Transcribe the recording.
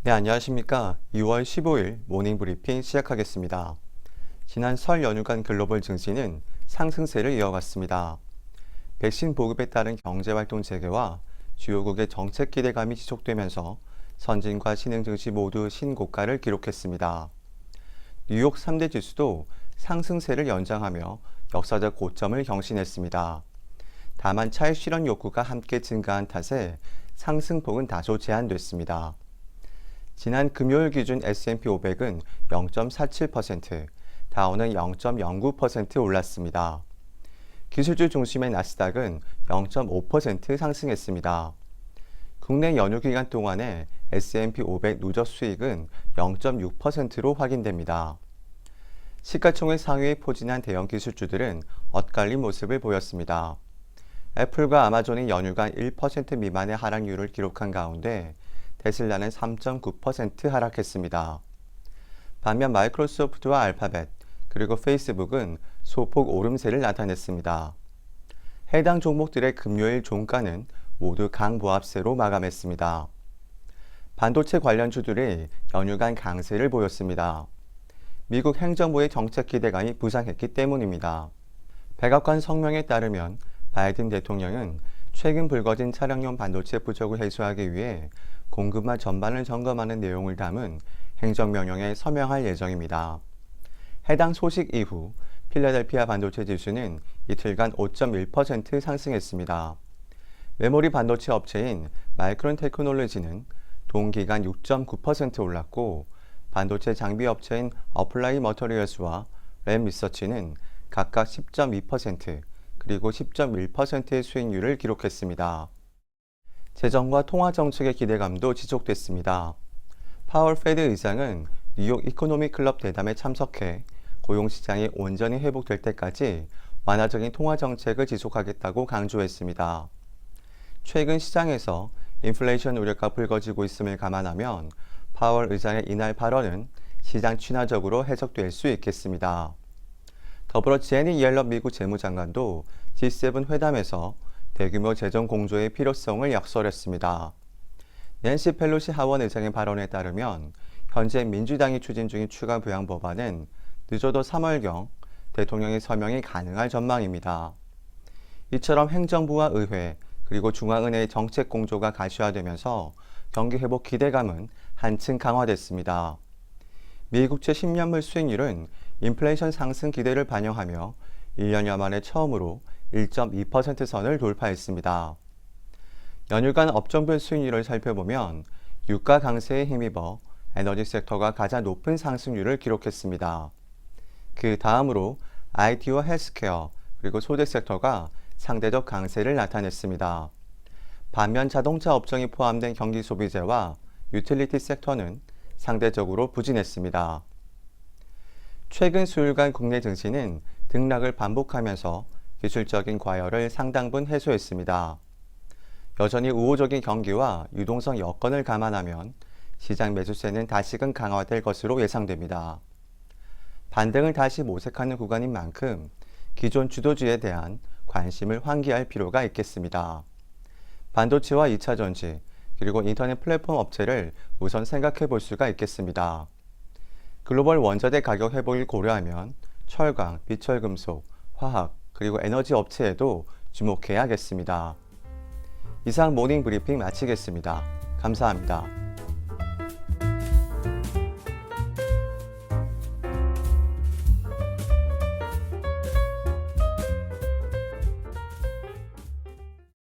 네, 안녕하십니까. 2월 15일 모닝 브리핑 시작하겠습니다. 지난 설 연휴간 글로벌 증시는 상승세를 이어갔습니다. 백신 보급에 따른 경제활동 재개와 주요국의 정책 기대감이 지속되면서 선진과 신흥 증시 모두 신고가를 기록했습니다. 뉴욕 3대 지수도 상승세를 연장하며 역사적 고점을 경신했습니다. 다만 차익 실현 욕구가 함께 증가한 탓에 상승폭은 다소 제한됐습니다. 지난 금요일 기준 S&P 500은 0.47%, 다우는 0.09% 올랐습니다. 기술주 중심의 나스닥은 0.5% 상승했습니다. 국내 연휴 기간 동안의 S&P 500 누적 수익은 0.6%로 확인됩니다. 시가총액 상위에 포진한 대형 기술주들은 엇갈린 모습을 보였습니다. 애플과 아마존이 연휴간 1% 미만의 하락률을 기록한 가운데 테슬라는 3.9% 하락했습니다. 반면 마이크로소프트와 알파벳, 그리고 페이스북은 소폭 오름세를 나타냈습니다. 해당 종목들의 금요일 종가는 모두 강보합세로 마감했습니다. 반도체 관련주들이 연휴간 강세를 보였습니다. 미국 행정부의 정책 기대감이 부상했기 때문입니다. 백악관 성명에 따르면 바이든 대통령은 최근 불거진 차량용 반도체 부족을 해소하기 위해 공급망 전반을 점검하는 내용을 담은 행정명령에 서명할 예정입니다. 해당 소식 이후 필라델피아 반도체 지수는 이틀간 5.1% 상승했습니다. 메모리 반도체 업체인 마이크론 테크놀로지는 동기간 6.9% 올랐고, 반도체 장비 업체인 어플라이 머터리얼스와 램 리서치는 각각 10.2% 그리고 10.1%의 수익률을 기록했습니다. 재정과 통화 정책의 기대감도 지속됐습니다. 파월 페드 의장은 뉴욕 이코노미 클럽 대담에 참석해 고용시장이 온전히 회복될 때까지 완화적인 통화 정책을 지속하겠다고 강조했습니다. 최근 시장에서 인플레이션 우려가 불거지고 있음을 감안하면 파월 의장의 이날 발언은 시장 친화적으로 해석될 수 있겠습니다. 더불어 제니 옐런 미국 재무장관도 G7 회담에서 대규모 재정 공조의 필요성을 역설했습니다. 낸시 펠로시 하원 의장의 발언에 따르면 현재 민주당이 추진 중인 추가 부양 법안은 늦어도 3월경 대통령의 서명이 가능할 전망입니다. 이처럼 행정부와 의회 그리고 중앙은행의 정책 공조가 가시화되면서 경기 회복 기대감은 한층 강화됐습니다. 미국채 10년물 수익률은 인플레이션 상승 기대를 반영하며 1년여 만에 처음으로 1.2% 선을 돌파했습니다. 연휴간 업종별 수익률을 살펴보면 유가 강세에 힘입어 에너지 섹터가 가장 높은 상승률을 기록했습니다. 그 다음으로 IT와 헬스케어 그리고 소재 섹터가 상대적 강세를 나타냈습니다. 반면 자동차 업종이 포함된 경기 소비재와 유틸리티 섹터는 상대적으로 부진했습니다. 최근 수요일간 국내 증시는 등락을 반복하면서 기술적인 과열을 상당분 해소했습니다. 여전히 우호적인 경기와 유동성 여건을 감안하면 시장 매수세는 다시금 강화될 것으로 예상됩니다. 반등을 다시 모색하는 구간인 만큼 기존 주도주에 대한 관심을 환기할 필요가 있겠습니다. 반도체와 2차전지, 그리고 인터넷 플랫폼 업체를 우선 생각해 볼 수가 있겠습니다. 글로벌 원자재 가격 회복을 고려하면 철강, 비철금속, 화학, 그리고 에너지 업체에도 주목해야겠습니다. 이상 모닝 브리핑 마치겠습니다. 감사합니다.